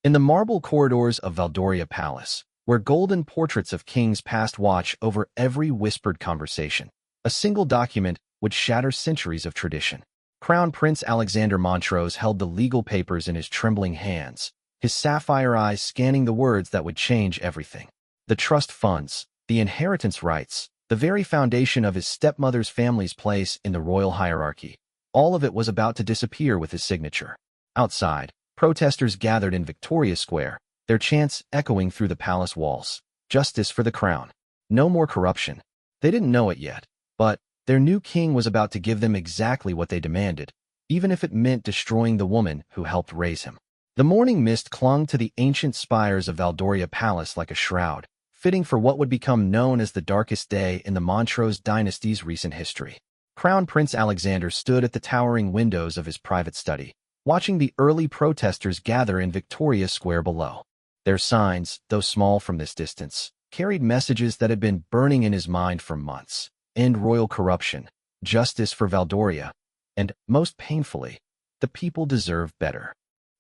In the marble corridors of Valdoria Palace, where golden portraits of kings passed watch over every whispered conversation, a single document would shatter centuries of tradition. Crown Prince Alexander Montrose held the legal papers in his trembling hands, his sapphire eyes scanning the words that would change everything. The trust funds, the inheritance rights, the very foundation of his stepmother's family's place in the royal hierarchy, all of it was about to disappear with his signature. Outside, protesters gathered in Victoria Square, their chants echoing through the palace walls. Justice for the crown. No more corruption. They didn't know it yet, but their new king was about to give them exactly what they demanded, even if it meant destroying the woman who helped raise him. The morning mist clung to the ancient spires of Valdoria Palace like a shroud, fitting for what would become known as the darkest day in the Montrose dynasty's recent history. Crown Prince Alexander stood at the towering windows of his private study, watching the early protesters gather in Victoria Square below. Their signs, though small from this distance, carried messages that had been burning in his mind for months. End royal corruption, justice for Valdoria, and, most painfully, the people deserve better.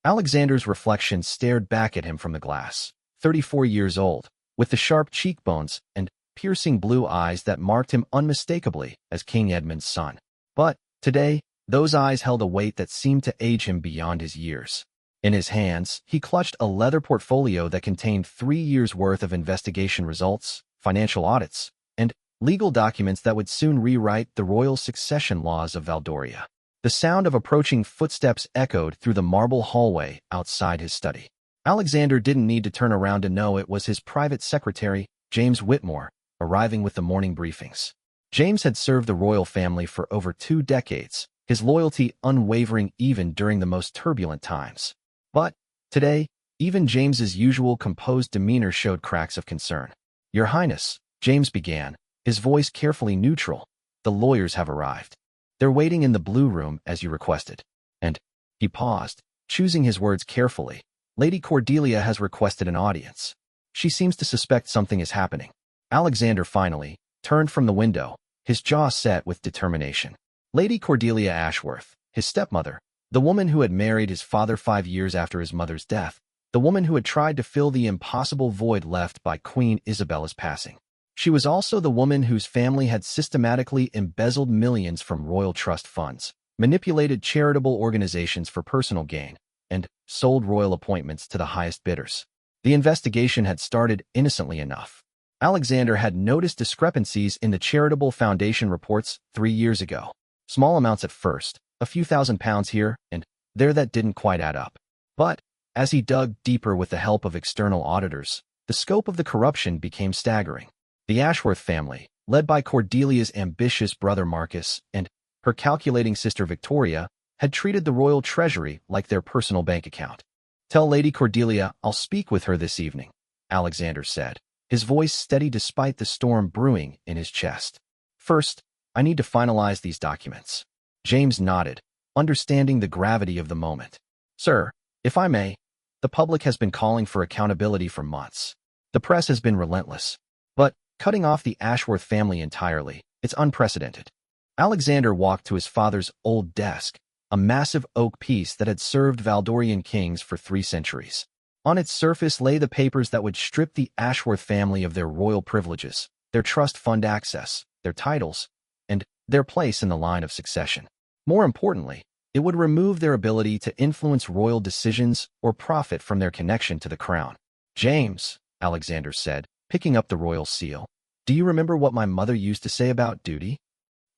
Alexander's reflection stared back at him from the glass, 34 years old, with the sharp cheekbones and piercing blue eyes that marked him unmistakably as King Edmund's son. But, today, those eyes held a weight that seemed to age him beyond his years. In his hands, he clutched a leather portfolio that contained 3 years' worth of investigation results, financial audits, and legal documents that would soon rewrite the royal succession laws of Valdoria. The sound of approaching footsteps echoed through the marble hallway outside his study. Alexander didn't need to turn around to know it was his private secretary, James Whitmore, arriving with the morning briefings. James had served the royal family for over 2 decades, his loyalty unwavering even during the most turbulent times. But, today, even James's usual composed demeanor showed cracks of concern. "Your Highness," James began, his voice carefully neutral, "the lawyers have arrived. They're waiting in the blue room as you requested." And he paused, choosing his words carefully. "Lady Cordelia has requested an audience. She seems to suspect something is happening." Alexander finally turned from the window, his jaw set with determination. Lady Cordelia Ashworth, his stepmother, the woman who had married his father 5 years after his mother's death, the woman who had tried to fill the impossible void left by Queen Isabella's passing. She was also the woman whose family had systematically embezzled millions from royal trust funds, manipulated charitable organizations for personal gain, and sold royal appointments to the highest bidders. The investigation had started innocently enough. Alexander had noticed discrepancies in the charitable foundation reports 3 years ago. Small amounts at first, a few £1,000s here and there that didn't quite add up. But, as he dug deeper with the help of external auditors, the scope of the corruption became staggering. The Ashworth family, led by Cordelia's ambitious brother Marcus and her calculating sister Victoria, had treated the royal treasury like their personal bank account. "Tell Lady Cordelia I'll speak with her this evening," Alexander said, his voice steady despite the storm brewing in his chest. "First, I need to finalize these documents." James nodded, understanding the gravity of the moment. "Sir, if I may, the public has been calling for accountability for months. The press has been relentless. But cutting off the Ashworth family entirely, it's unprecedented." Alexander walked to his father's old desk, a massive oak piece that had served Valdorian kings for 3 centuries. On its surface lay the papers that would strip the Ashworth family of their royal privileges, their trust fund access, their titles, and their place in the line of succession. More importantly, it would remove their ability to influence royal decisions or profit from their connection to the crown. "James," Alexander said, picking up the royal seal, "do you remember what my mother used to say about duty?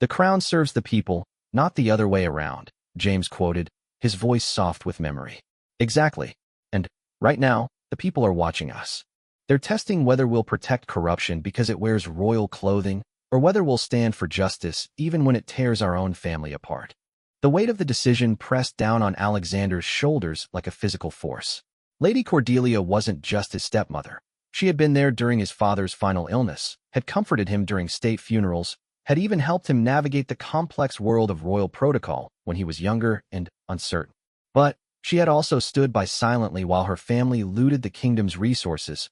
'The crown serves the people, not the other way around,'" James quoted, his voice soft with memory. "Exactly. And, right now, the people are watching us. They're testing whether we'll protect corruption because it wears royal clothing, or whether we'll stand for justice even when it tears our own family apart." The weight of the decision pressed down on Alexander's shoulders like a physical force. Lady Cordelia wasn't just his stepmother. She had been there during his father's final illness, had comforted him during state funerals, had even helped him navigate the complex world of royal protocol when he was younger and uncertain. But she had also stood by silently while her family looted the kingdom's resources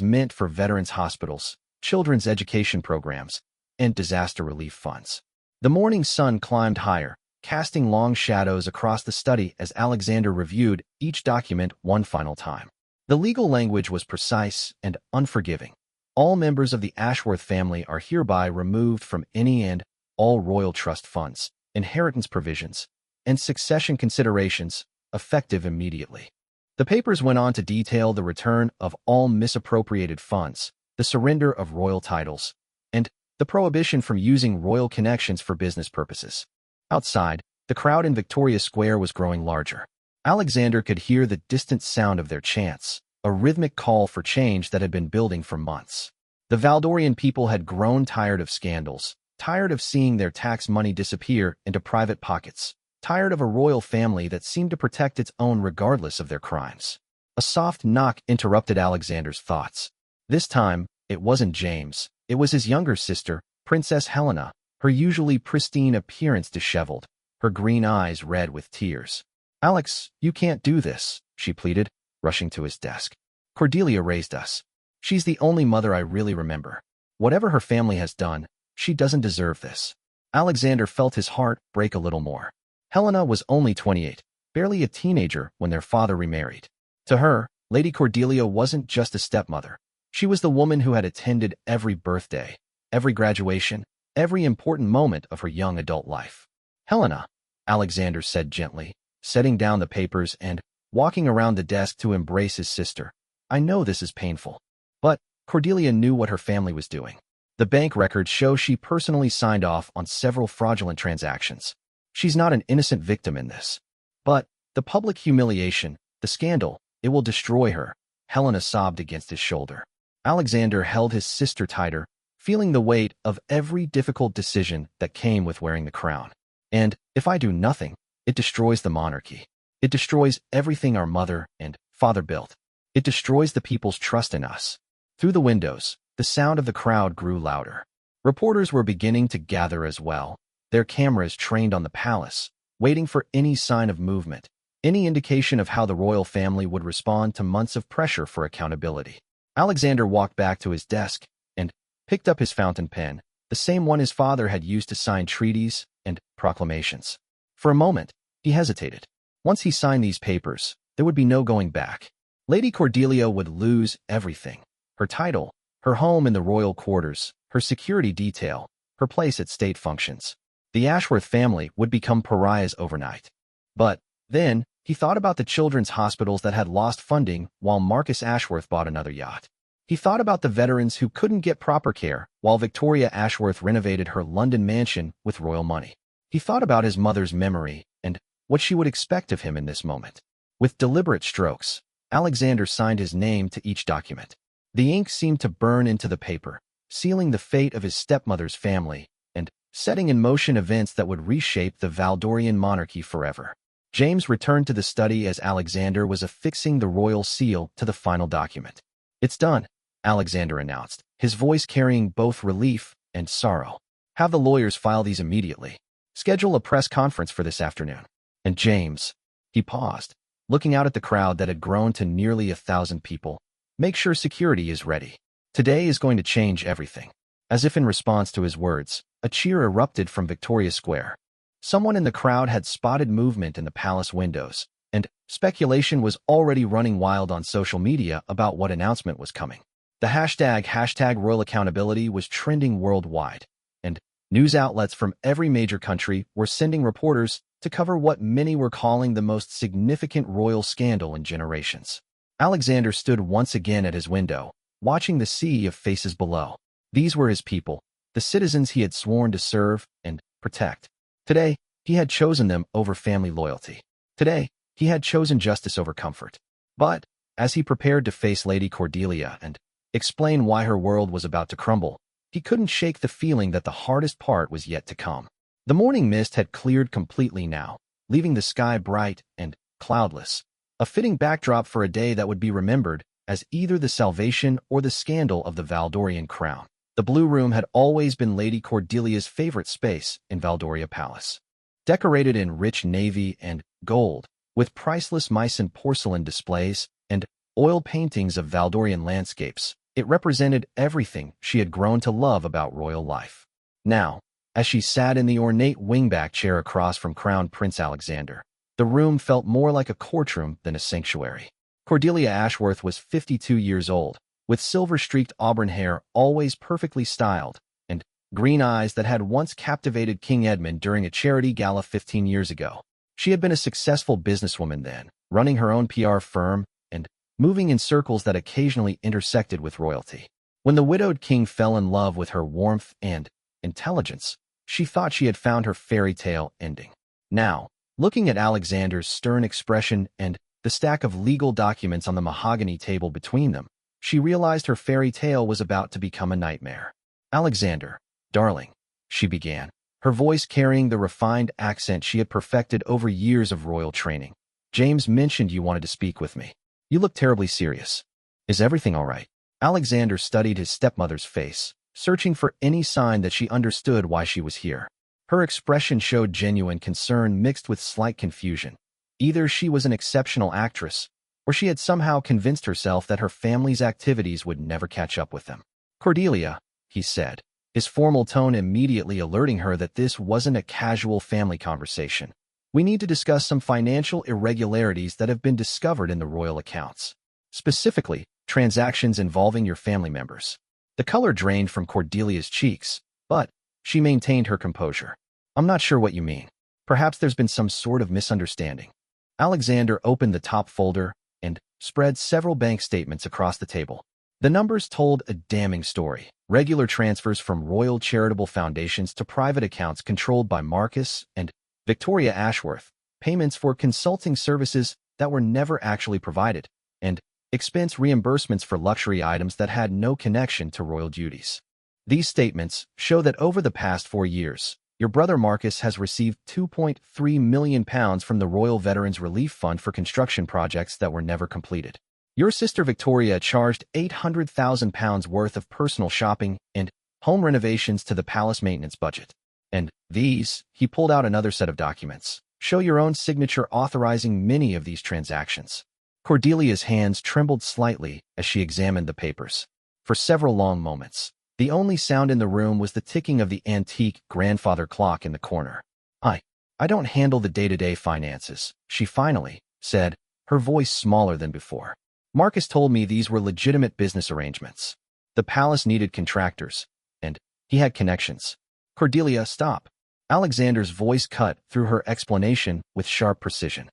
meant for veterans' hospitals, children's education programs, and disaster relief funds. The morning sun climbed higher, casting long shadows across the study as Alexander reviewed each document one final time. The legal language was precise and unforgiving. All members of the Ashworth family are hereby removed from any and all royal trust funds, inheritance provisions, and succession considerations, effective immediately. The papers went on to detail the return of all misappropriated funds, the surrender of royal titles, and the prohibition from using royal connections for business purposes. Outside, the crowd in Victoria Square was growing larger. Alexander could hear the distant sound of their chants, a rhythmic call for change that had been building for months. The Valdorian people had grown tired of scandals, tired of seeing their tax money disappear into private pockets, tired of a royal family that seemed to protect its own regardless of their crimes. A soft knock interrupted Alexander's thoughts. This time, it wasn't James. It was his younger sister, Princess Helena, her usually pristine appearance disheveled, her green eyes red with tears. "Alex, you can't do this," she pleaded, rushing to his desk. "Cordelia raised us. She's the only mother I really remember. Whatever her family has done, she doesn't deserve this." Alexander felt his heart break a little more. Helena was only 28, barely a teenager when their father remarried. To her, Lady Cordelia wasn't just a stepmother. She was the woman who had attended every birthday, every graduation, every important moment of her young adult life. "Helena," Alexander said gently, setting down the papers and walking around the desk to embrace his sister. "I know this is painful, but Cordelia knew what her family was doing. The bank records show she personally signed off on several fraudulent transactions. She's not an innocent victim in this. But the public humiliation, the scandal, it will destroy her." Helena sobbed against his shoulder. Alexander held his sister tighter, feeling the weight of every difficult decision that came with wearing the crown. "And if I do nothing, it destroys the monarchy. It destroys everything our mother and father built. It destroys the people's trust in us." Through the windows, the sound of the crowd grew louder. Reporters were beginning to gather as well, their cameras trained on the palace, waiting for any sign of movement, any indication of how the royal family would respond to months of pressure for accountability. Alexander walked back to his desk and picked up his fountain pen, the same one his father had used to sign treaties and proclamations. For a moment, he hesitated. Once he signed these papers, there would be no going back. Lady Cordelia would lose everything: her title, her home in the royal quarters, her security detail, her place at state functions. The Ashworth family would become pariahs overnight. But then, he thought about the children's hospitals that had lost funding while Marcus Ashworth bought another yacht. He thought about the veterans who couldn't get proper care while Victoria Ashworth renovated her London mansion with royal money. He thought about his mother's memory and what she would expect of him in this moment. With deliberate strokes, Alexander signed his name to each document. The ink seemed to burn into the paper, sealing the fate of his stepmother's family and setting in motion events that would reshape the Valdorian monarchy forever. James returned to the study as Alexander was affixing the royal seal to the final document. "It's done," Alexander announced, his voice carrying both relief and sorrow. "Have the lawyers file these immediately. Schedule a press conference for this afternoon." And James, he paused, looking out at the crowd that had grown to nearly 1,000 people. "Make sure security is ready. Today is going to change everything." As if in response to his words, a cheer erupted from Victoria Square. Someone in the crowd had spotted movement in the palace windows, and speculation was already running wild on social media about what announcement was coming. The hashtag royal accountability was trending worldwide, and news outlets from every major country were sending reporters to cover what many were calling the most significant royal scandal in generations. Alexander stood once again at his window, watching the sea of faces below. These were his people, the citizens he had sworn to serve and protect. Today, he had chosen them over family loyalty. Today, he had chosen justice over comfort. But, as he prepared to face Lady Cordelia and explain why her world was about to crumble, he couldn't shake the feeling that the hardest part was yet to come. The morning mist had cleared completely now, leaving the sky bright and cloudless, a fitting backdrop for a day that would be remembered as either the salvation or the scandal of the Valdorian crown. The Blue Room had always been Lady Cordelia's favorite space in Valdoria Palace. Decorated in rich navy and gold, with priceless Meissen porcelain displays and oil paintings of Valdorian landscapes, it represented everything she had grown to love about royal life. Now, As she sat in the ornate wingback chair across from Crown Prince Alexander, the room felt more like a courtroom than a sanctuary. Cordelia Ashworth was 52 years old, with silver-streaked auburn hair always perfectly styled, and green eyes that had once captivated King Edmund during a charity gala 15 years ago. She had been a successful businesswoman then, running her own PR firm and moving in circles that occasionally intersected with royalty. When the widowed king fell in love with her warmth and intelligence, she thought she had found her fairy tale ending. Now, looking at Alexander's stern expression and the stack of legal documents on the mahogany table between them, she realized her fairy tale was about to become a nightmare. "Alexander, darling," she began, her voice carrying the refined accent she had perfected over years of royal training. "James mentioned you wanted to speak with me. You look terribly serious. Is everything all right?" Alexander studied his stepmother's face, searching for any sign that she understood why she was here. Her expression showed genuine concern mixed with slight confusion. Either she was an exceptional actress, or she had somehow convinced herself that her family's activities would never catch up with them. "Cordelia," he said, his formal tone immediately alerting her that this wasn't a casual family conversation. "We need to discuss some financial irregularities that have been discovered in the royal accounts. Specifically, transactions involving your family members." The color drained from Cordelia's cheeks, but she maintained her composure. "I'm not sure what you mean. Perhaps there's been some sort of misunderstanding." Alexander opened the top folder and spread several bank statements across the table. The numbers told a damning story. Regular transfers from royal charitable foundations to private accounts controlled by Marcus and Victoria Ashworth, payments for consulting services that were never actually provided, and expense reimbursements for luxury items that had no connection to royal duties. These statements show that over the past 4 years, your brother Marcus has received £2.3 million from the Royal Veterans Relief Fund for construction projects that were never completed. Your sister Victoria charged £800,000 worth of personal shopping and home renovations to the palace maintenance budget. And these, he pulled out another set of documents, show your own signature authorizing many of these transactions. Cordelia's hands trembled slightly as she examined the papers. For several long moments, the only sound in the room was the ticking of the antique grandfather clock in the corner. I don't handle the day-to-day finances," she finally said, her voice smaller than before. "Marcus told me these were legitimate business arrangements. The palace needed contractors, and he had connections." "Cordelia, stop." Alexander's voice cut through her explanation with sharp precision.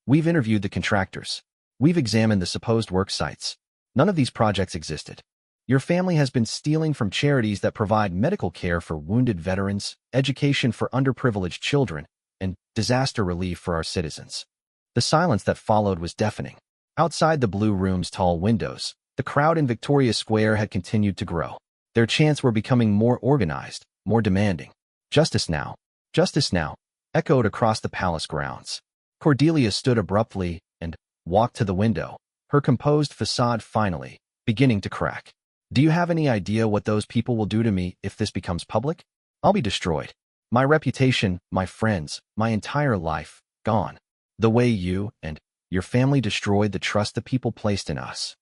"We've interviewed the contractors. We've examined the supposed work sites. None of these projects existed. Your family has been stealing from charities that provide medical care for wounded veterans, education for underprivileged children, and disaster relief for our citizens." The silence that followed was deafening. Outside the Blue Room's tall windows, the crowd in Victoria Square had continued to grow. Their chants were becoming more organized, more demanding. "Justice now! Justice now!" echoed across the palace grounds. Cordelia stood abruptly and walked to the window, her composed facade finally beginning to crack. "Do you have any idea what those people will do to me if this becomes public? I'll be destroyed. My reputation, my friends, my entire life, gone. The way you and your family destroyed the trust the people placed in us."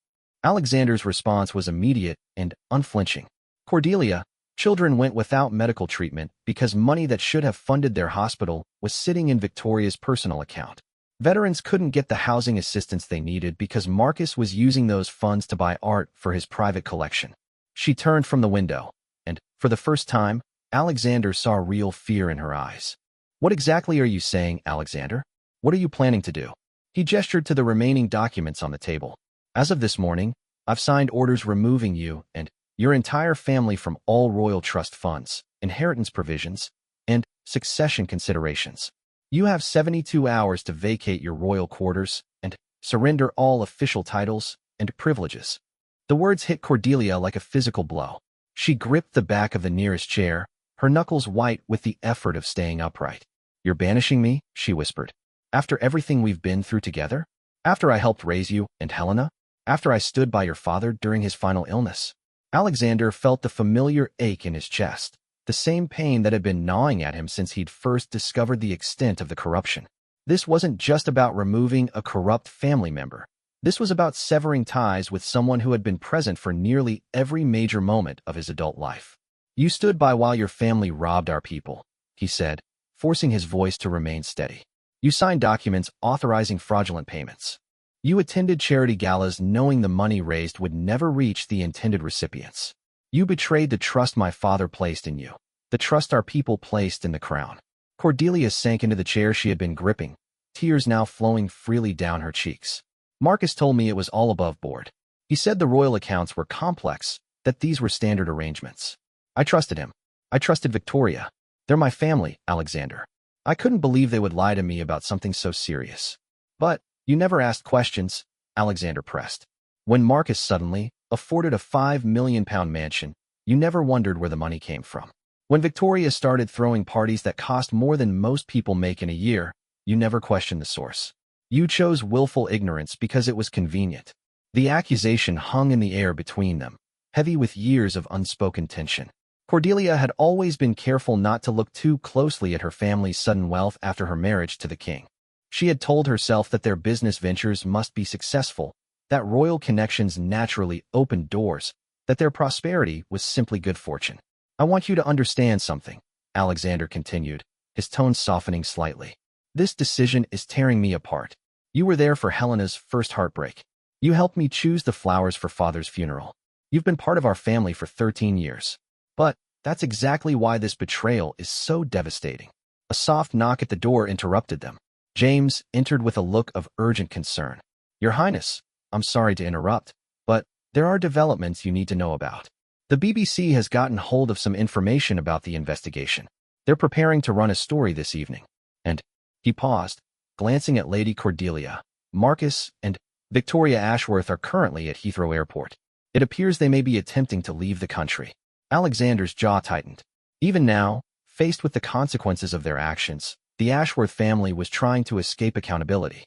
Alexander's response was immediate and unflinching. "Cordelia, children went without medical treatment because money that should have funded their hospital was sitting in Victoria's personal account. Veterans couldn't get the housing assistance they needed because Marcus was using those funds to buy art for his private collection." She turned from the window, and, for the first time, Alexander saw real fear in her eyes. "What exactly are you saying, Alexander? What are you planning to do?" He gestured to the remaining documents on the table. "As of this morning, I've signed orders removing you and your entire family from all royal trust funds, inheritance provisions, and succession considerations. You have 72 hours to vacate your royal quarters and surrender all official titles and privileges." The words hit Cordelia like a physical blow. She gripped the back of the nearest chair, her knuckles white with the effort of staying upright. "You're banishing me?" she whispered. "After everything we've been through together? After I helped raise you and Helena? After I stood by your father during his final illness?" Alexander felt the familiar ache in his chest, the same pain that had been gnawing at him since he'd first discovered the extent of the corruption. This wasn't just about removing a corrupt family member. This was about severing ties with someone who had been present for nearly every major moment of his adult life. You stood by while your family robbed our people, he said, forcing his voice to remain steady. You signed documents authorizing fraudulent payments. You attended charity galas knowing the money raised would never reach the intended recipients. You betrayed the trust my father placed in you, the trust our people placed in the crown. Cordelia sank into the chair she had been gripping, tears now flowing freely down her cheeks. Marcus told me it was all above board. He said the royal accounts were complex, that these were standard arrangements. I trusted him. I trusted Victoria. They're my family, Alexander. I couldn't believe they would lie to me about something so serious. But you never asked questions, Alexander pressed. When Marcus suddenly afforded a £5 million mansion, you never wondered where the money came from. When Victoria started throwing parties that cost more than most people make in a year, you never questioned the source. You chose willful ignorance because it was convenient. The accusation hung in the air between them, heavy with years of unspoken tension. Cordelia had always been careful not to look too closely at her family's sudden wealth after her marriage to the king. She had told herself that their business ventures must be successful, that royal connections naturally opened doors, that their prosperity was simply good fortune. I want you to understand something, Alexander continued, his tone softening slightly. This decision is tearing me apart. You were there for Helena's first heartbreak. You helped me choose the flowers for Father's funeral. You've been part of our family for 13 years. But that's exactly why this betrayal is so devastating. A soft knock at the door interrupted them. James entered with a look of urgent concern. Your Highness, I'm sorry to interrupt, but there are developments you need to know about. The BBC has gotten hold of some information about the investigation. They're preparing to run a story this evening. And he paused, glancing at Lady Cordelia. Marcus and Victoria Ashworth are currently at Heathrow Airport. It appears they may be attempting to leave the country. Alexander's jaw tightened. Even now, faced with the consequences of their actions, the Ashworth family was trying to escape accountability.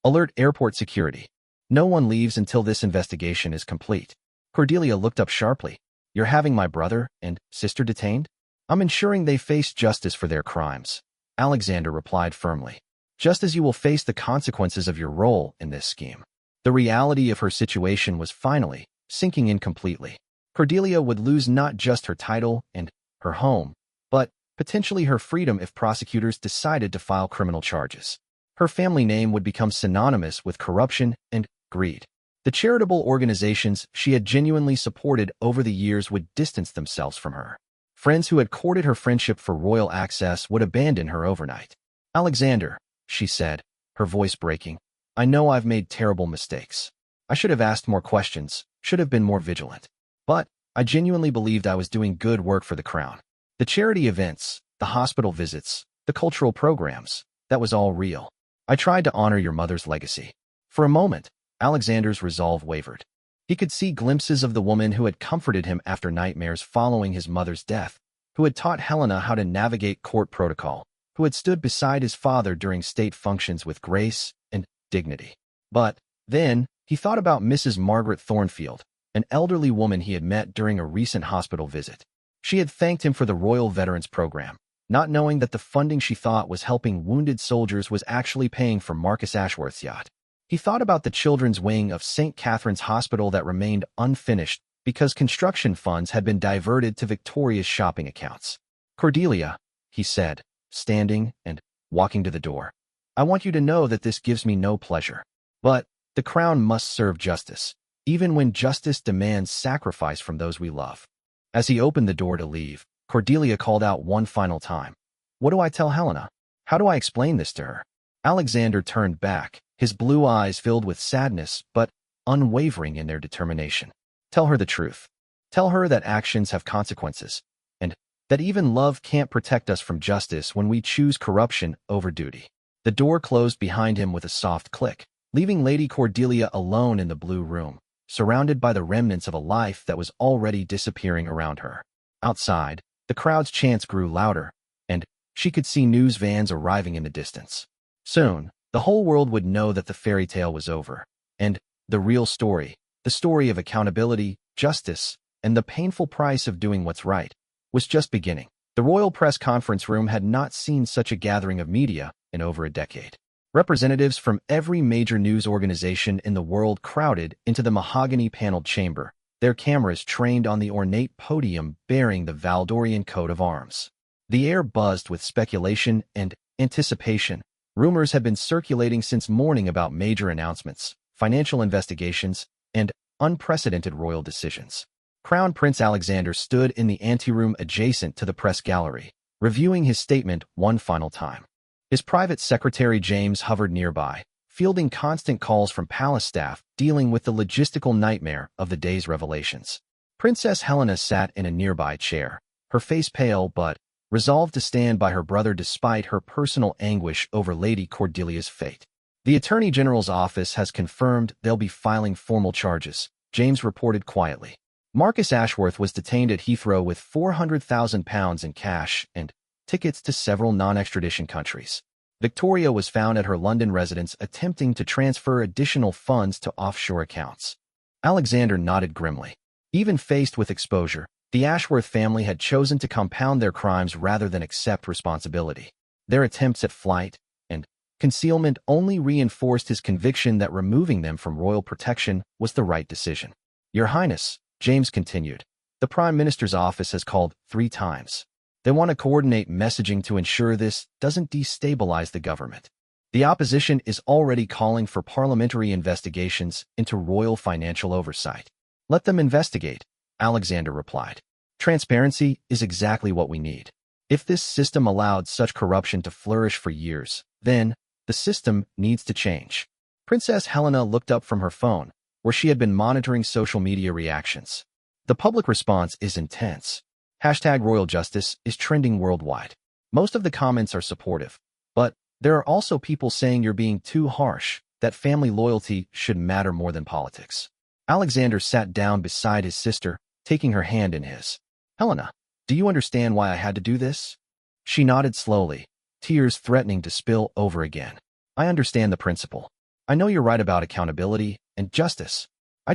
Alert airport security. No one leaves until this investigation is complete. Cordelia looked up sharply. You're having my brother and sister detained? I'm ensuring they face justice for their crimes, Alexander replied firmly. Just as you will face the consequences of your role in this scheme. The reality of her situation was finally sinking in completely. Cordelia would lose not just her title and her home, but potentially her freedom if prosecutors decided to file criminal charges. Her family name would become synonymous with corruption and greed. The charitable organizations she had genuinely supported over the years would distance themselves from her. Friends who had courted her friendship for royal access would abandon her overnight. Alexander, she said, her voice breaking, I know I've made terrible mistakes. I should have asked more questions, should have been more vigilant. But I genuinely believed I was doing good work for the crown. The charity events, the hospital visits, the cultural programs, that was all real. I tried to honor your mother's legacy. For a moment, Alexander's resolve wavered. He could see glimpses of the woman who had comforted him after nightmares following his mother's death, who had taught Helena how to navigate court protocol, who had stood beside his father during state functions with grace and dignity. But then, he thought about Mrs. Margaret Thornfield, an elderly woman he had met during a recent hospital visit. She had thanked him for the Royal Veterans Program, not knowing that the funding she thought was helping wounded soldiers was actually paying for Marcus Ashworth's yacht. He thought about the children's wing of St. Catherine's Hospital that remained unfinished because construction funds had been diverted to Victoria's shopping accounts. Cordelia, he said, standing and walking to the door. I want you to know that this gives me no pleasure. But the crown must serve justice, even when justice demands sacrifice from those we love. As he opened the door to leave, Cordelia called out one final time. What do I tell Helena? How do I explain this to her? Alexander turned back, his blue eyes filled with sadness but unwavering in their determination. Tell her the truth. Tell her that actions have consequences, and that even love can't protect us from justice when we choose corruption over duty. The door closed behind him with a soft click, leaving Lady Cordelia alone in the blue room, surrounded by the remnants of a life that was already disappearing around her. Outside, the crowd's chants grew louder, and she could see news vans arriving in the distance. Soon, the whole world would know that the fairy tale was over, and the real story, the story of accountability, justice, and the painful price of doing what's right, was just beginning. The royal press conference room had not seen such a gathering of media in over a decade. Representatives from every major news organization in the world crowded into the mahogany-paneled chamber, their cameras trained on the ornate podium bearing the Valdorian coat of arms. The air buzzed with speculation and anticipation. Rumors had been circulating since morning about major announcements, financial investigations, and unprecedented royal decisions. Crown Prince Alexander stood in the anteroom adjacent to the press gallery, reviewing his statement one final time. His private secretary James hovered nearby, fielding constant calls from palace staff dealing with the logistical nightmare of the day's revelations. Princess Helena sat in a nearby chair, her face pale but resolved to stand by her brother despite her personal anguish over Lady Cordelia's fate. The Attorney General's office has confirmed they'll be filing formal charges, James reported quietly. Marcus Ashworth was detained at Heathrow with £400,000 in cash and tickets to several non-extradition countries. Victoria was found at her London residence attempting to transfer additional funds to offshore accounts. Alexander nodded grimly. Even faced with exposure, the Ashworth family had chosen to compound their crimes rather than accept responsibility. Their attempts at flight and concealment only reinforced his conviction that removing them from royal protection was the right decision. Your Highness, James continued, the Prime Minister's office has called 3 times. They want to coordinate messaging to ensure this doesn't destabilize the government. The opposition is already calling for parliamentary investigations into royal financial oversight. Let them investigate, Alexander replied. Transparency is exactly what we need. If this system allowed such corruption to flourish for years, then the system needs to change. Princess Helena looked up from her phone, where she had been monitoring social media reactions. The public response is intense. #Royal Justice is trending worldwide. Most of the comments are supportive, but there are also people saying you're being too harsh, that family loyalty should matter more than politics. Alexander sat down beside his sister, taking her hand in his. Helena, do you understand why I had to do this? She nodded slowly, tears threatening to spill over again. I understand the principle. I know you're right about accountability and justice. I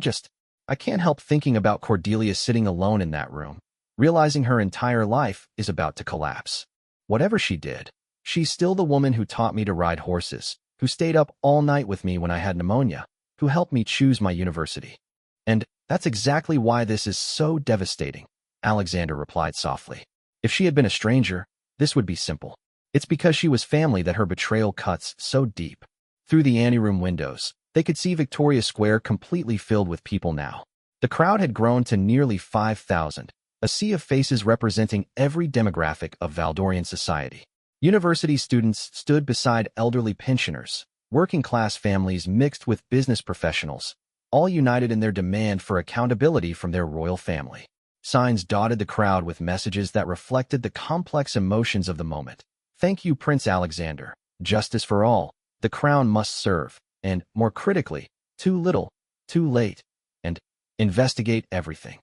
can't help thinking about Cordelia sitting alone in that room, realizing her entire life is about to collapse. Whatever she did, she's still the woman who taught me to ride horses, who stayed up all night with me when I had pneumonia, who helped me choose my university. And that's exactly why this is so devastating, Alexander replied softly. If she had been a stranger, this would be simple. It's because she was family that her betrayal cuts so deep. Through the anteroom windows, they could see Victoria Square completely filled with people now. The crowd had grown to nearly 5,000, a sea of faces representing every demographic of Valdorian society. University students stood beside elderly pensioners, working-class families mixed with business professionals, all united in their demand for accountability from their royal family. Signs dotted the crowd with messages that reflected the complex emotions of the moment. Thank you, Prince Alexander. Justice for all. The crown must serve. And, more critically, too little, too late. And investigate everything.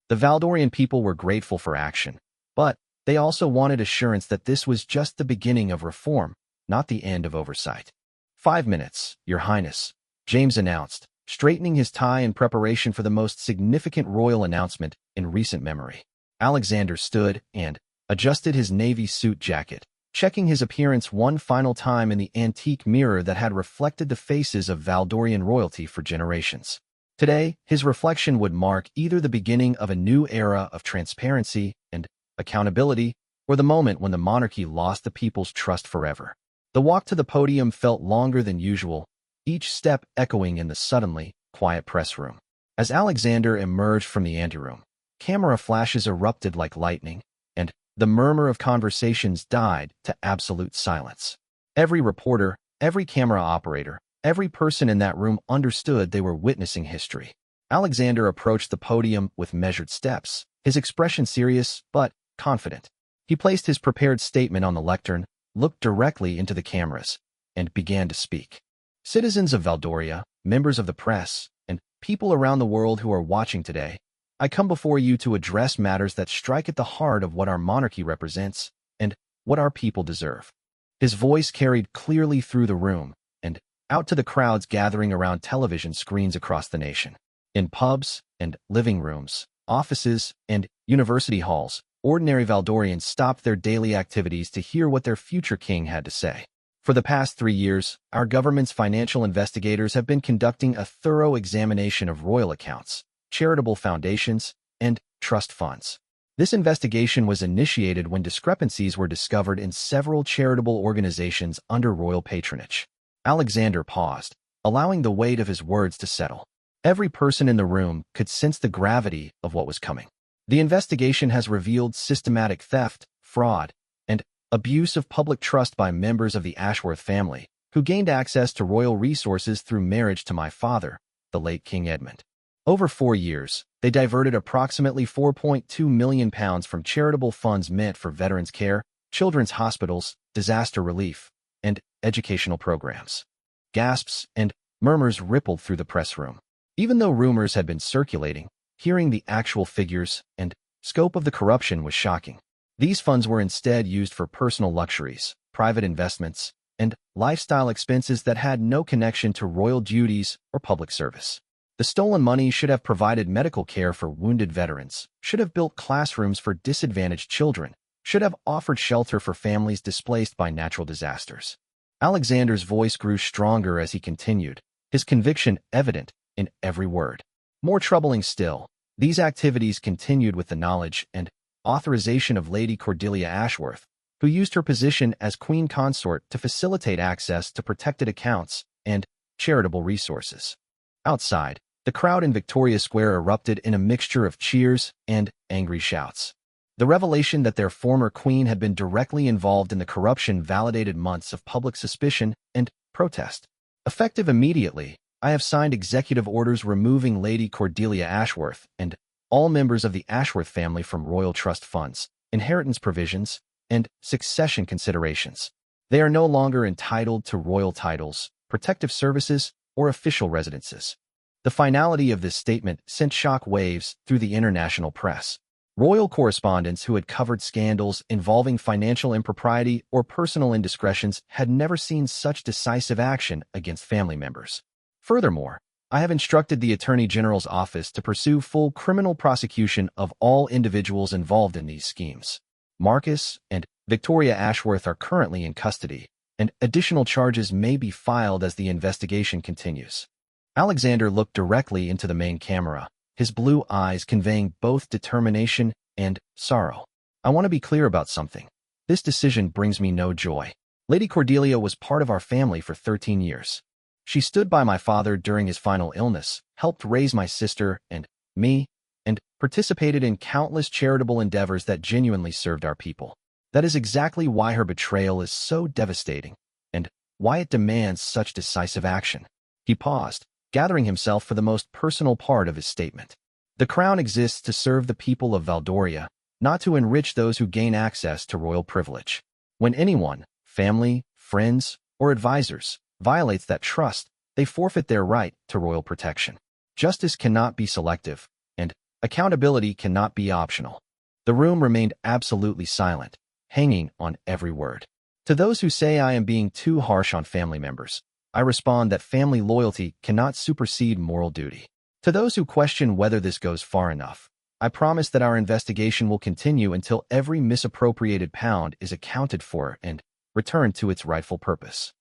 The Valdorian people were grateful for action, but they also wanted assurance that this was just the beginning of reform, not the end of oversight. 5 minutes, Your Highness, James announced, straightening his tie in preparation for the most significant royal announcement in recent memory. Alexander stood and adjusted his navy suit jacket, checking his appearance one final time in the antique mirror that had reflected the faces of Valdorian royalty for generations. Today, his reflection would mark either the beginning of a new era of transparency and accountability, or the moment when the monarchy lost the people's trust forever. The walk to the podium felt longer than usual, each step echoing in the suddenly quiet press room. As Alexander emerged from the anteroom, camera flashes erupted like lightning, and the murmur of conversations died to absolute silence. Every reporter, every camera operator, every person in that room understood they were witnessing history. Alexander approached the podium with measured steps, his expression serious but confident. He placed his prepared statement on the lectern, looked directly into the cameras, and began to speak. Citizens of Valdoria, members of the press, and people around the world who are watching today, I come before you to address matters that strike at the heart of what our monarchy represents and what our people deserve. His voice carried clearly through the room and out to the crowds gathering around television screens across the nation. In pubs and living rooms, offices and university halls, ordinary Valdorians stopped their daily activities to hear what their future king had to say. For the past 3 years, our government's financial investigators have been conducting a thorough examination of royal accounts, charitable foundations, and trust funds. This investigation was initiated when discrepancies were discovered in several charitable organizations under royal patronage. Alexander paused, allowing the weight of his words to settle. Every person in the room could sense the gravity of what was coming. The investigation has revealed systematic theft, fraud, and abuse of public trust by members of the Ashworth family, who gained access to royal resources through marriage to my father, the late King Edmund. Over 4 years, they diverted approximately £4.2 million from charitable funds meant for veterans' care, children's hospitals, disaster relief, and educational programs. Gasps and murmurs rippled through the press room. Even though rumors had been circulating, hearing the actual figures and scope of the corruption was shocking. These funds were instead used for personal luxuries, private investments, and lifestyle expenses that had no connection to royal duties or public service. The stolen money should have provided medical care for wounded veterans, should have built classrooms for disadvantaged children, should have offered shelter for families displaced by natural disasters. Alexander's voice grew stronger as he continued, his conviction evident in every word. More troubling still, these activities continued with the knowledge and authorization of Lady Cordelia Ashworth, who used her position as Queen Consort to facilitate access to protected accounts and charitable resources. Outside, the crowd in Victoria Square erupted in a mixture of cheers and angry shouts. The revelation that their former queen had been directly involved in the corruption validated months of public suspicion and protest. Effective immediately, I have signed executive orders removing Lady Cordelia Ashworth and all members of the Ashworth family from royal trust funds, inheritance provisions, and succession considerations. They are no longer entitled to royal titles, protective services, or official residences. The finality of this statement sent shock waves through the international press. Royal correspondents who had covered scandals involving financial impropriety or personal indiscretions had never seen such decisive action against family members. Furthermore, I have instructed the Attorney General's office to pursue full criminal prosecution of all individuals involved in these schemes. Marcus and Victoria Ashworth are currently in custody, and additional charges may be filed as the investigation continues. Alexander looked directly into the main camera, his blue eyes conveying both determination and sorrow. I want to be clear about something. This decision brings me no joy. Lady Cordelia was part of our family for 13 years. She stood by my father during his final illness, helped raise my sister and me, and participated in countless charitable endeavors that genuinely served our people. That is exactly why her betrayal is so devastating, and why it demands such decisive action. He paused, gathering himself for the most personal part of his statement. The crown exists to serve the people of Valdoria, not to enrich those who gain access to royal privilege. When anyone, family, friends, or advisors, violates that trust, they forfeit their right to royal protection. Justice cannot be selective, and accountability cannot be optional. The room remained absolutely silent, hanging on every word. To those who say I am being too harsh on family members, I respond that family loyalty cannot supersede moral duty. To those who question whether this goes far enough, I promise that our investigation will continue until every misappropriated pound is accounted for and returned to its rightful purpose.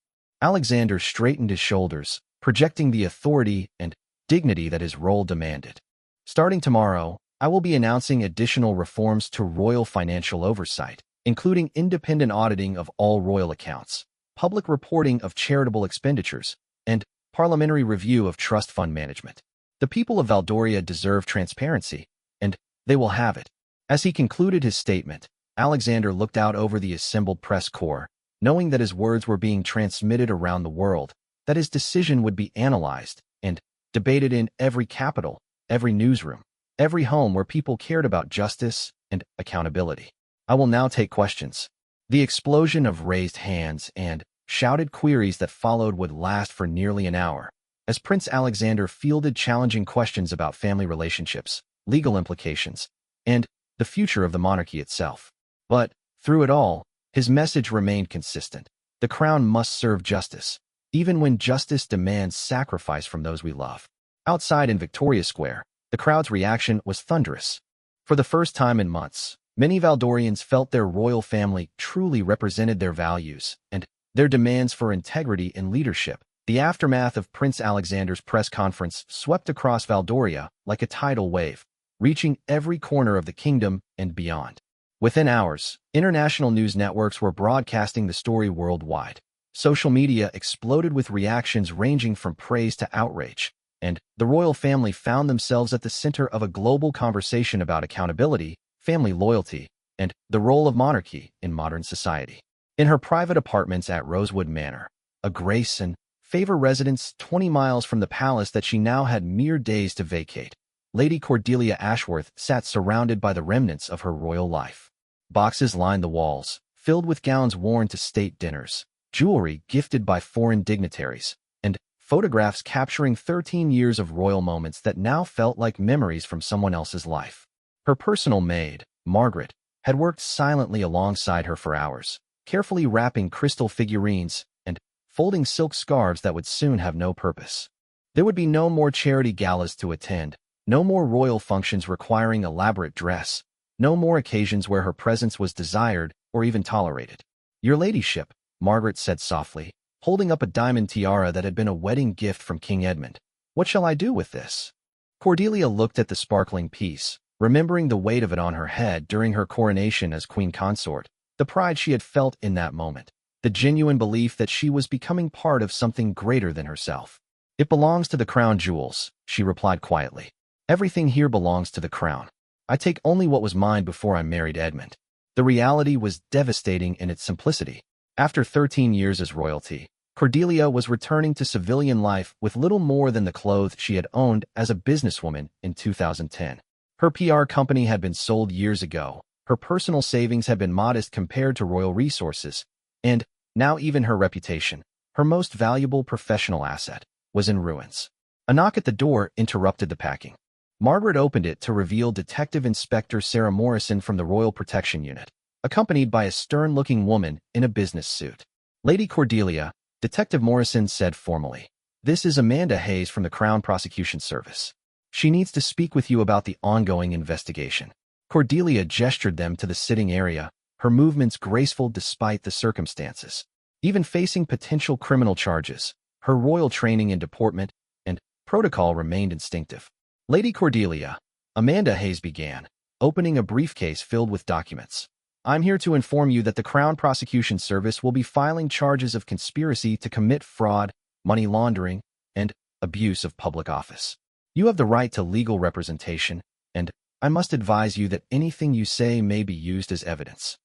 Alexander straightened his shoulders, projecting the authority and dignity that his role demanded. Starting tomorrow, I will be announcing additional reforms to royal financial oversight, including independent auditing of all royal accounts, public reporting of charitable expenditures, and parliamentary review of trust fund management. The people of Valdoria deserve transparency, and they will have it. As he concluded his statement, Alexander looked out over the assembled press corps, knowing that his words were being transmitted around the world, that his decision would be analyzed and debated in every capital, every newsroom, every home where people cared about justice and accountability. I will now take questions. The explosion of raised hands and shouted queries that followed would last for nearly an hour, as Prince Alexander fielded challenging questions about family relationships, legal implications, and the future of the monarchy itself. But, through it all, his message remained consistent. The crown must serve justice, even when justice demands sacrifice from those we love. Outside in Victoria Square, the crowd's reaction was thunderous. For the first time in months, many Valdorians felt their royal family truly represented their values and their demands for integrity and leadership The aftermath of Prince Alexander's press conference swept across Valdoria like a tidal wave, reaching every corner of the kingdom and beyond. Within hours, international news networks were broadcasting the story worldwide. Social media exploded with reactions ranging from praise to outrage, and the royal family found themselves at the center of a global conversation about accountability, family loyalty, and the role of monarchy in modern society. In her private apartments at Rosewood Manor, a grace and favor residence 20 miles from the palace that she now had mere days to vacate, Lady Cordelia Ashworth sat surrounded by the remnants of her royal life. Boxes lined the walls, filled with gowns worn to state dinners, jewelry gifted by foreign dignitaries, and photographs capturing 13 years of royal moments that now felt like memories from someone else's life. Her personal maid, Margaret, had worked silently alongside her for hours, carefully wrapping crystal figurines and folding silk scarves that would soon have no purpose. There would be no more charity galas to attend, no more royal functions requiring elaborate dress, no more occasions where her presence was desired or even tolerated. "Your ladyship," Margaret said softly, holding up a diamond tiara that had been a wedding gift from King Edmund. "What shall I do with this?" Cordelia looked at the sparkling piece, remembering the weight of it on her head during her coronation as queen consort, the pride she had felt in that moment, the genuine belief that she was becoming part of something greater than herself. "It belongs to the crown jewels," she replied quietly. "Everything here belongs to the crown. I take only what was mine before I married Edmund." The reality was devastating in its simplicity. After 13 years as royalty, Cordelia was returning to civilian life with little more than the clothes she had owned as a businesswoman in 2010. Her PR company had been sold years ago, her personal savings had been modest compared to royal resources, and now even her reputation, her most valuable professional asset, was in ruins. A knock at the door interrupted the packing. Margaret opened it to reveal Detective Inspector Sarah Morrison from the Royal Protection Unit, accompanied by a stern-looking woman in a business suit. "Lady Cordelia," Detective Morrison said formally, "this is Amanda Hayes from the Crown Prosecution Service. She needs to speak with you about the ongoing investigation." Cordelia gestured them to the sitting area, her movements graceful despite the circumstances. Even facing potential criminal charges, her royal training in deportment and protocol remained instinctive. "Lady Cordelia," Amanda Hayes began, opening a briefcase filled with documents. "I'm here to inform you that the Crown Prosecution Service will be filing charges of conspiracy to commit fraud, money laundering, and abuse of public office. You have the right to legal representation, and I must advise you that anything you say may be used as evidence."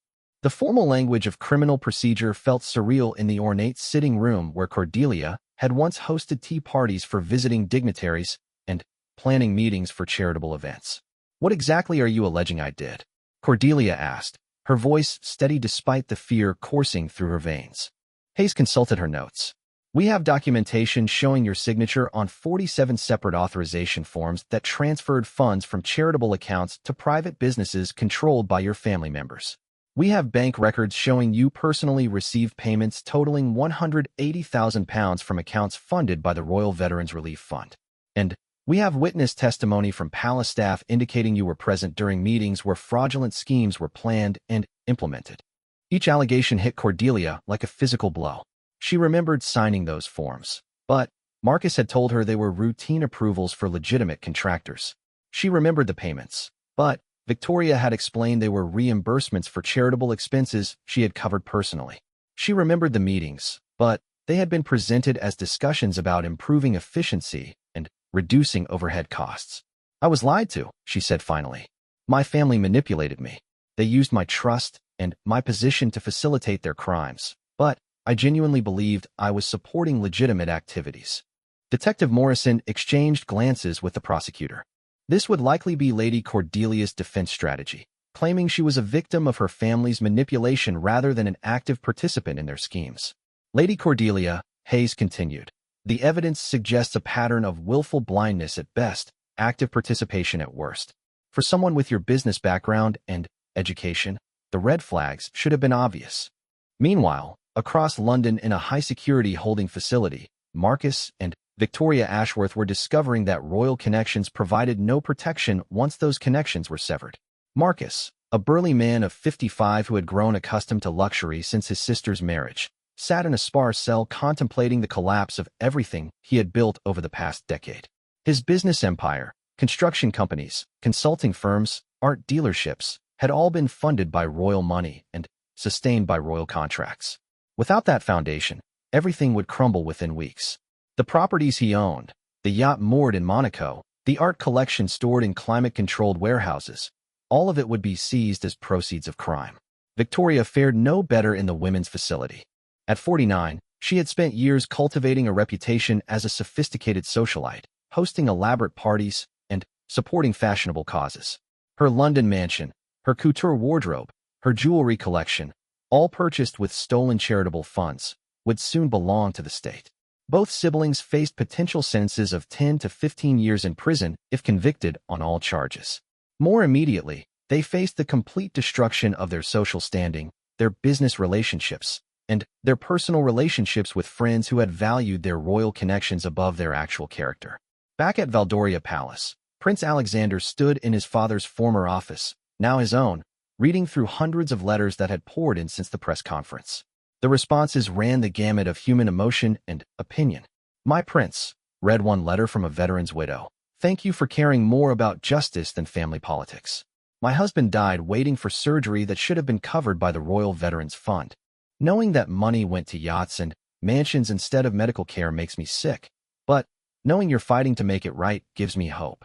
The formal language of criminal procedure felt surreal in the ornate sitting room where Cordelia had once hosted tea parties for visiting dignitaries and planning meetings for charitable events. "What exactly are you alleging I did?" Cordelia asked, her voice steady despite the fear coursing through her veins. Hayes consulted her notes. "We have documentation showing your signature on 47 separate authorization forms that transferred funds from charitable accounts to private businesses controlled by your family members. We have bank records showing you personally received payments totaling £180,000 from accounts funded by the Royal Veterans Relief Fund. And we have witness testimony from palace staff indicating you were present during meetings where fraudulent schemes were planned and implemented." Each allegation hit Cordelia like a physical blow. She remembered signing those forms, but Marcus had told her they were routine approvals for legitimate contractors. She remembered the payments, but Victoria had explained they were reimbursements for charitable expenses she had covered personally. She remembered the meetings, but they had been presented as discussions about improving efficiency and reducing overhead costs. "I was lied to," she said finally. "My family manipulated me. They used my trust and my position to facilitate their crimes, but I genuinely believed I was supporting legitimate activities." Detective Morrison exchanged glances with the prosecutor. This would likely be Lady Cordelia's defense strategy, claiming she was a victim of her family's manipulation rather than an active participant in their schemes. "Lady Cordelia," Hayes continued, "the evidence suggests a pattern of willful blindness at best, active participation at worst. For someone with your business background and education, the red flags should have been obvious." Meanwhile, across London in a high-security holding facility, Marcus and Victoria Ashworth were discovering that royal connections provided no protection once those connections were severed. Marcus, a burly man of 55 who had grown accustomed to luxury since his sister's marriage, sat in a sparse cell contemplating the collapse of everything he had built over the past decade. His business empire, construction companies, consulting firms, art dealerships, had all been funded by royal money and sustained by royal contracts. Without that foundation, everything would crumble within weeks. The properties he owned, the yacht moored in Monaco, the art collection stored in climate-controlled warehouses, all of it would be seized as proceeds of crime. Victoria fared no better in the women's facility. At 49, she had spent years cultivating a reputation as a sophisticated socialite, hosting elaborate parties, and supporting fashionable causes. Her London mansion, her couture wardrobe, her jewelry collection, all purchased with stolen charitable funds, would soon belong to the state. Both siblings faced potential sentences of 10 to 15 years in prison if convicted on all charges. More immediately, they faced the complete destruction of their social standing, their business relationships, and their personal relationships with friends who had valued their royal connections above their actual character. Back at Valdoria Palace, Prince Alexander stood in his father's former office, now his own, reading through hundreds of letters that had poured in since the press conference. The responses ran the gamut of human emotion and opinion. "My prince," read one letter from a veteran's widow, "thank you for caring more about justice than family politics. My husband died waiting for surgery that should have been covered by the Royal Veterans Fund. Knowing that money went to yachts and mansions instead of medical care makes me sick, but knowing you're fighting to make it right gives me hope."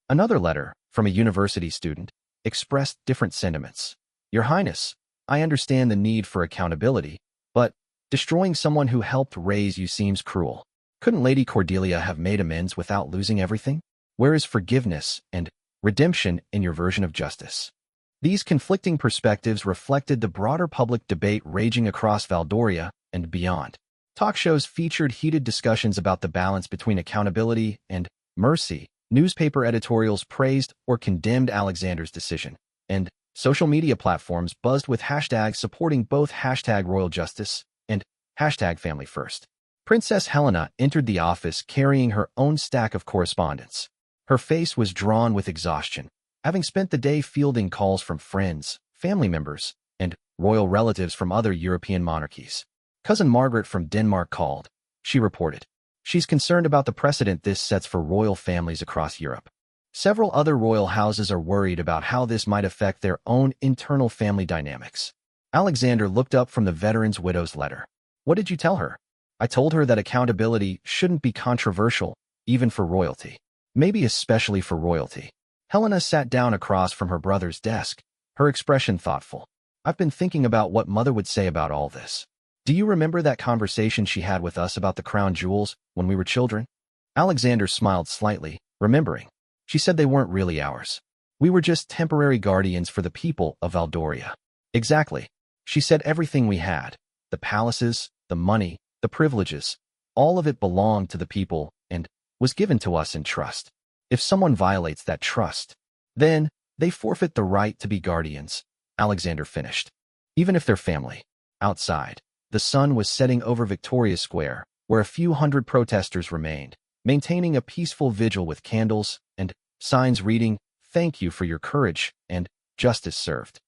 Another letter, from a university student, expressed different sentiments. "Your Highness, I understand the need for accountability, but destroying someone who helped raise you seems cruel. Couldn't Lady Cordelia have made amends without losing everything? Where is forgiveness and redemption in your version of justice?" These conflicting perspectives reflected the broader public debate raging across Valdoria and beyond. Talk shows featured heated discussions about the balance between accountability and mercy. Newspaper editorials praised or condemned Alexander's decision, and social media platforms buzzed with hashtags supporting both #RoyalJustice and #FamilyFirst. Princess Helena entered the office carrying her own stack of correspondence. Her face was drawn with exhaustion, having spent the day fielding calls from friends, family members, and royal relatives from other European monarchies. Cousin Margaret from Denmark called, she reported. She's concerned about the precedent this sets for royal families across Europe. Several other royal houses are worried about how this might affect their own internal family dynamics. Alexander looked up from the veteran's widow's letter. "What did you tell her?" "I told her that accountability shouldn't be controversial, even for royalty. Maybe especially for royalty." Helena sat down across from her brother's desk, her expression thoughtful. "I've been thinking about what Mother would say about all this. Do you remember that conversation she had with us about the crown jewels when we were children?" Alexander smiled slightly, remembering. "She said they weren't really ours. We were just temporary guardians for the people of Valdoria." "Exactly. She said everything we had, the palaces, the money, the privileges, all of it belonged to the people and was given to us in trust. If someone violates that trust, then they forfeit the right to be guardians," Alexander finished. Even if they're family. Outside, the sun was setting over Victoria Square, where a few hundred protesters remained, maintaining a peaceful vigil with candles and signs reading, "Thank you for your courage," and "Justice served."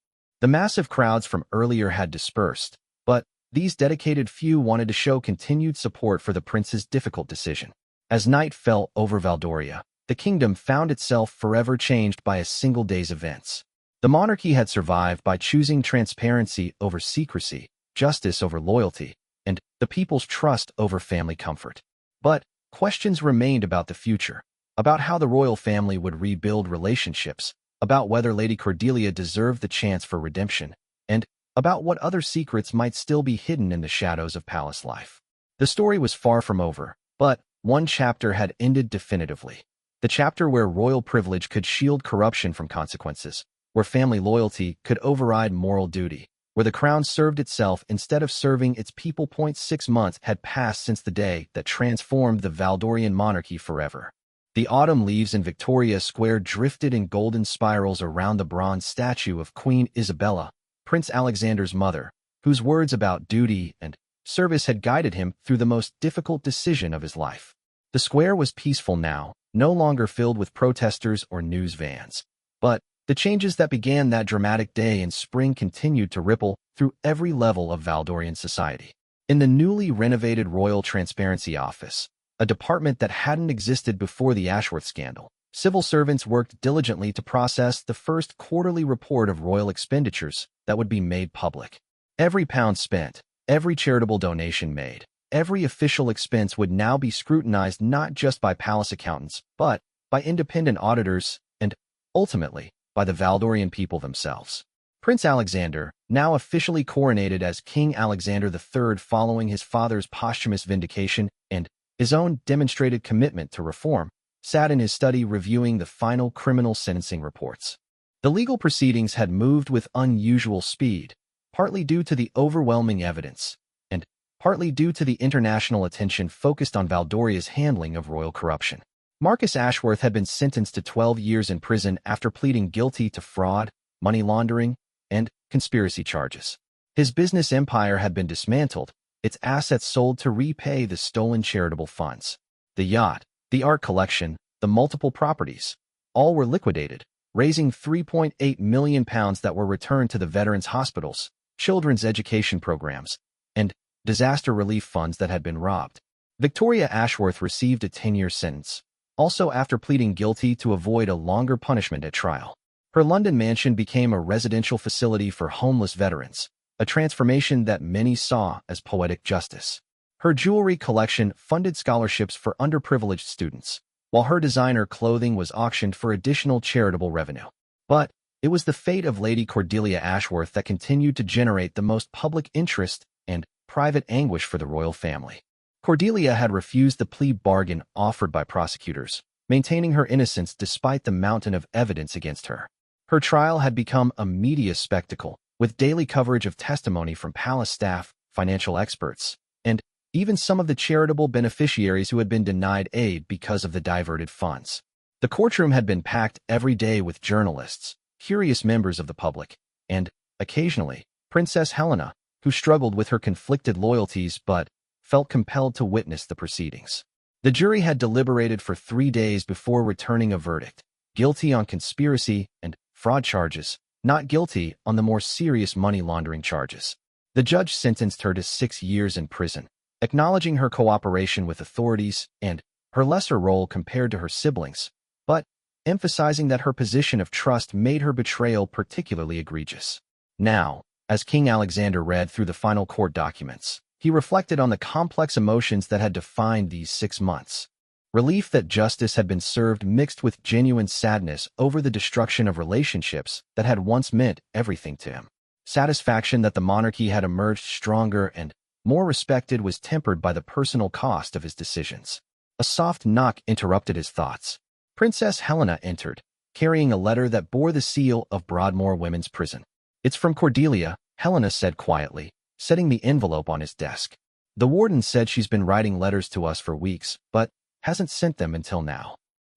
The massive crowds from earlier had dispersed, but these dedicated few wanted to show continued support for the prince's difficult decision. As night fell over Valdoria, the kingdom found itself forever changed by a single day's events. The monarchy had survived by choosing transparency over secrecy, justice over loyalty, and the people's trust over family comfort. But questions remained about the future, about how the royal family would rebuild relationships, about whether Lady Cordelia deserved the chance for redemption, and about what other secrets might still be hidden in the shadows of palace life. The story was far from over, but one chapter had ended definitively. The chapter where royal privilege could shield corruption from consequences, where family loyalty could override moral duty, where the crown served itself instead of serving its people. 6 months had passed since the day that transformed the Valdorian monarchy forever. The autumn leaves in Victoria Square drifted in golden spirals around the bronze statue of Queen Isabella, Prince Alexander's mother, whose words about duty and service had guided him through the most difficult decision of his life. The square was peaceful now, no longer filled with protesters or news vans. But the changes that began that dramatic day in spring continued to ripple through every level of Valdorian society. In the newly renovated Royal Transparency Office, a department that hadn't existed before the Ashworth scandal, civil servants worked diligently to process the first quarterly report of royal expenditures that would be made public. Every pound spent, every charitable donation made, every official expense would now be scrutinized not just by palace accountants, but by independent auditors and, ultimately, by the Valdorian people themselves. Prince Alexander, now officially coronated as King Alexander III following his father's posthumous vindication and his own demonstrated commitment to reform, sat in his study reviewing the final criminal sentencing reports. The legal proceedings had moved with unusual speed, partly due to the overwhelming evidence, and partly due to the international attention focused on Valdoria's handling of royal corruption. Marcus Ashworth had been sentenced to 12 years in prison after pleading guilty to fraud, money laundering, and conspiracy charges. His business empire had been dismantled, its assets sold to repay the stolen charitable funds. The yacht, the art collection, the multiple properties, all were liquidated, raising £3.8 million that were returned to the veterans' hospitals, children's education programs, and disaster relief funds that had been robbed. Victoria Ashworth received a 10-year sentence, also after pleading guilty to avoid a longer punishment at trial. Her London mansion became a residential facility for homeless veterans, a transformation that many saw as poetic justice. Her jewelry collection funded scholarships for underprivileged students, while her designer clothing was auctioned for additional charitable revenue. But it was the fate of Lady Cordelia Ashworth that continued to generate the most public interest and private anguish for the royal family. Cordelia had refused the plea bargain offered by prosecutors, maintaining her innocence despite the mountain of evidence against her. Her trial had become a media spectacle, with daily coverage of testimony from palace staff, financial experts, and even some of the charitable beneficiaries who had been denied aid because of the diverted funds. The courtroom had been packed every day with journalists, curious members of the public, and, occasionally, Princess Helena, who struggled with her conflicted loyalties but felt compelled to witness the proceedings. The jury had deliberated for 3 days before returning a verdict: guilty on conspiracy and fraud charges, not guilty on the more serious money laundering charges. The judge sentenced her to 6 years in prison, acknowledging her cooperation with authorities and her lesser role compared to her siblings, but emphasizing that her position of trust made her betrayal particularly egregious. Now, as King Alexander read through the final court documents, he reflected on the complex emotions that had defined these 6 months. Relief that justice had been served mixed with genuine sadness over the destruction of relationships that had once meant everything to him. Satisfaction that the monarchy had emerged stronger and more respected was tempered by the personal cost of his decisions. A soft knock interrupted his thoughts. Princess Helena entered, carrying a letter that bore the seal of Broadmoor Women's Prison. "It's from Cordelia," Helena said quietly, setting the envelope on his desk. "The warden said she's been writing letters to us for weeks, but hasn't sent them until now."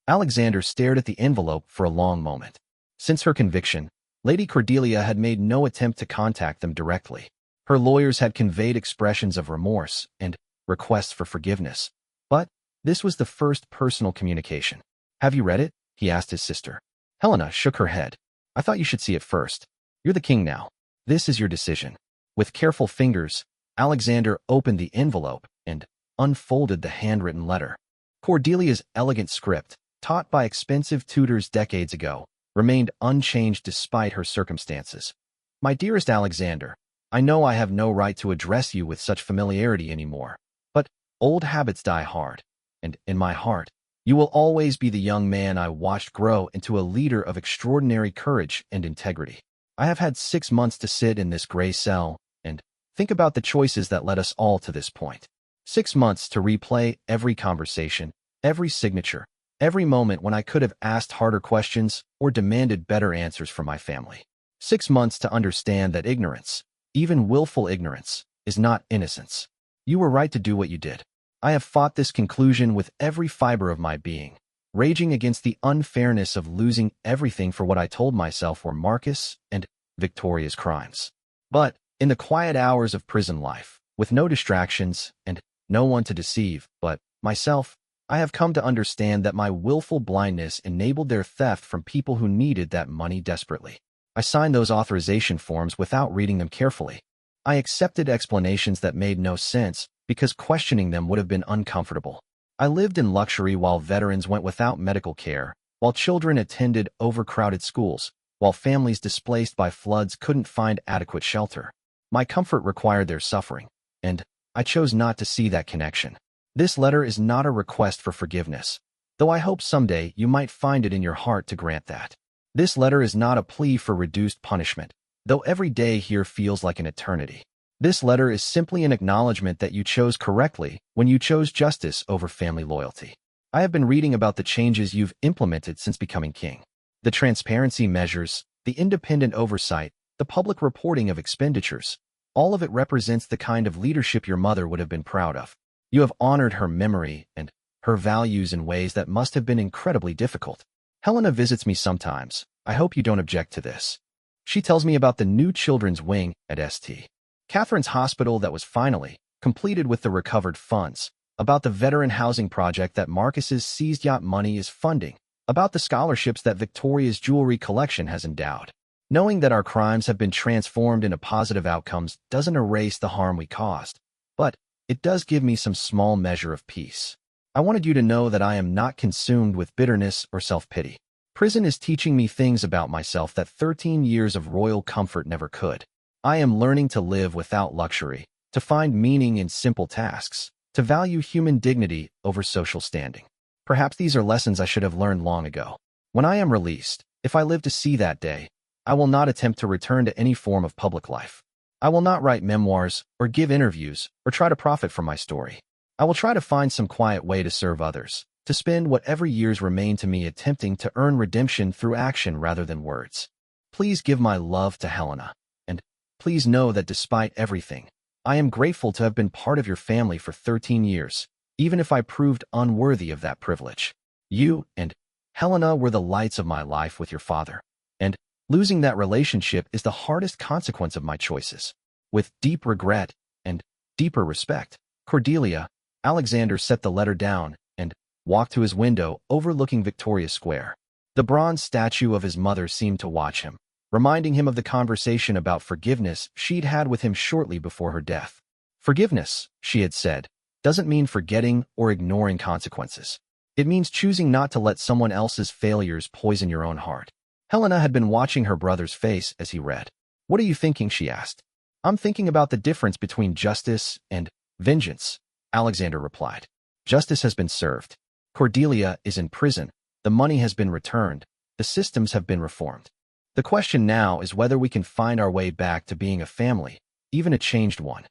Alexander stared at the envelope for a long moment. Since her conviction, Lady Cordelia had made no attempt to contact them directly. Her lawyers had conveyed expressions of remorse and requests for forgiveness, but this was the first personal communication. "Have you read it?" he asked his sister. Helena shook her head. "I thought you should see it first. You're the king now. This is your decision." With careful fingers, Alexander opened the envelope and unfolded the handwritten letter. Cordelia's elegant script, taught by expensive tutors decades ago, remained unchanged despite her circumstances. "My dearest Alexander, I know I have no right to address you with such familiarity anymore, but old habits die hard, and in my heart, you will always be the young man I watched grow into a leader of extraordinary courage and integrity. I have had 6 months to sit in this gray cell and think about the choices that led us all to this point. 6 months to replay every conversation, every signature, every moment when I could have asked harder questions or demanded better answers from my family. 6 months to understand that ignorance, even willful ignorance, is not innocence. You were right to do what you did. I have fought this conclusion with every fiber of my being, raging against the unfairness of losing everything for what I told myself were Marcus and Victoria's crimes. But in the quiet hours of prison life, with no distractions and no one to deceive but myself, I have come to understand that my willful blindness enabled their theft from people who needed that money desperately. I signed those authorization forms without reading them carefully. I accepted explanations that made no sense because questioning them would have been uncomfortable. I lived in luxury while veterans went without medical care, while children attended overcrowded schools, while families displaced by floods couldn't find adequate shelter. My comfort required their suffering, and I chose not to see that connection. This letter is not a request for forgiveness, though I hope someday you might find it in your heart to grant that. This letter is not a plea for reduced punishment, though every day here feels like an eternity. This letter is simply an acknowledgement that you chose correctly when you chose justice over family loyalty. I have been reading about the changes you've implemented since becoming king. The transparency measures, the independent oversight, the public reporting of expenditures, all of it represents the kind of leadership your mother would have been proud of. You have honored her memory and her values in ways that must have been incredibly difficult. Helena visits me sometimes. I hope you don't object to this. She tells me about the new children's wing at St. Catherine's Hospital that was finally completed with the recovered funds, about the veteran housing project that Marcus's seized yacht money is funding, about the scholarships that Victoria's jewelry collection has endowed. Knowing that our crimes have been transformed into positive outcomes doesn't erase the harm we caused, but it does give me some small measure of peace. I wanted you to know that I am not consumed with bitterness or self-pity. Prison is teaching me things about myself that 13 years of royal comfort never could. I am learning to live without luxury, to find meaning in simple tasks, to value human dignity over social standing. Perhaps these are lessons I should have learned long ago. When I am released, if I live to see that day, I will not attempt to return to any form of public life. I will not write memoirs or give interviews or try to profit from my story. I will try to find some quiet way to serve others, to spend whatever years remain to me attempting to earn redemption through action rather than words. Please give my love to Helena, and please know that despite everything, I am grateful to have been part of your family for 13 years, even if I proved unworthy of that privilege. You and Helena were the lights of my life with your father, and losing that relationship is the hardest consequence of my choices. With deep regret and deeper respect, Cordelia, Alexander set the letter down and walked to his window overlooking Victoria Square. The bronze statue of his mother seemed to watch him, reminding him of the conversation about forgiveness she'd had with him shortly before her death. Forgiveness, she had said, doesn't mean forgetting or ignoring consequences. It means choosing not to let someone else's failures poison your own heart. Helena had been watching her brother's face as he read. "What are you thinking?" she asked. "I'm thinking about the difference between justice and vengeance," Alexander replied. "Justice has been served. Cordelia is in prison. The money has been returned. The systems have been reformed. The question now is whether we can find our way back to being a family, even a changed one.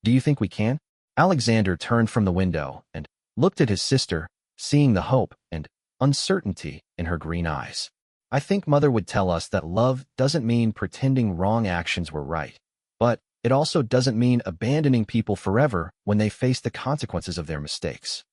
Do you think we can?" Alexander turned from the window and looked at his sister, seeing the hope and uncertainty in her green eyes. "I think Mother would tell us that love doesn't mean pretending wrong actions were right, but it also doesn't mean abandoning people forever when they face the consequences of their mistakes."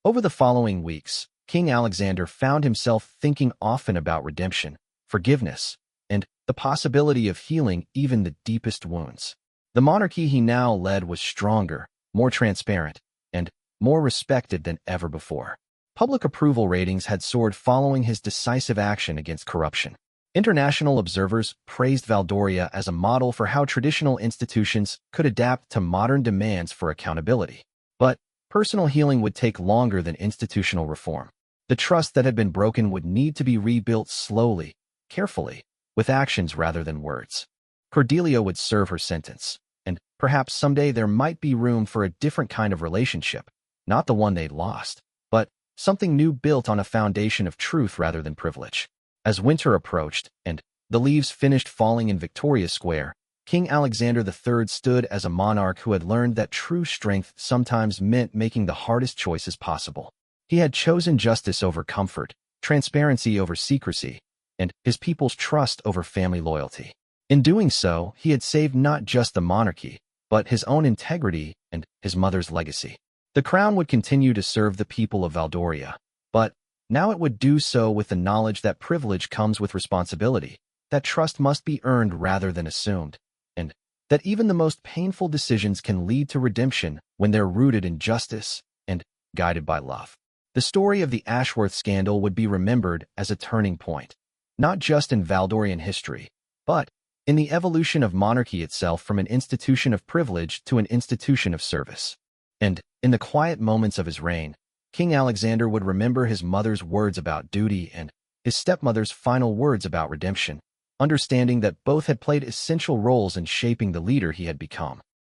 Over the following weeks, King Alexander found himself thinking often about redemption, forgiveness, and the possibility of healing even the deepest wounds. The monarchy he now led was stronger, more transparent, and more respected than ever before. Public approval ratings had soared following his decisive action against corruption. International observers praised Valdoria as a model for how traditional institutions could adapt to modern demands for accountability. But personal healing would take longer than institutional reform. The trust that had been broken would need to be rebuilt slowly, carefully, with actions rather than words. Cordelia would serve her sentence, and perhaps someday there might be room for a different kind of relationship, not the one they'd lost, but something new built on a foundation of truth rather than privilege. As winter approached and the leaves finished falling in Victoria Square, King Alexander III stood as a monarch who had learned that true strength sometimes meant making the hardest choices possible. He had chosen justice over comfort, transparency over secrecy, and his people's trust over family loyalty. In doing so, he had saved not just the monarchy, but his own integrity and his mother's legacy. The crown would continue to serve the people of Valdoria, but now it would do so with the knowledge that privilege comes with responsibility, that trust must be earned rather than assumed, and that even the most painful decisions can lead to redemption when they're rooted in justice and guided by love. The story of the Ashworth scandal would be remembered as a turning point, not just in Valdorian history, but in the evolution of monarchy itself from an institution of privilege to an institution of service. And, in the quiet moments of his reign, King Alexander would remember his mother's words about duty and his stepmother's final words about redemption, understanding that both had played essential roles in shaping the leader he had become.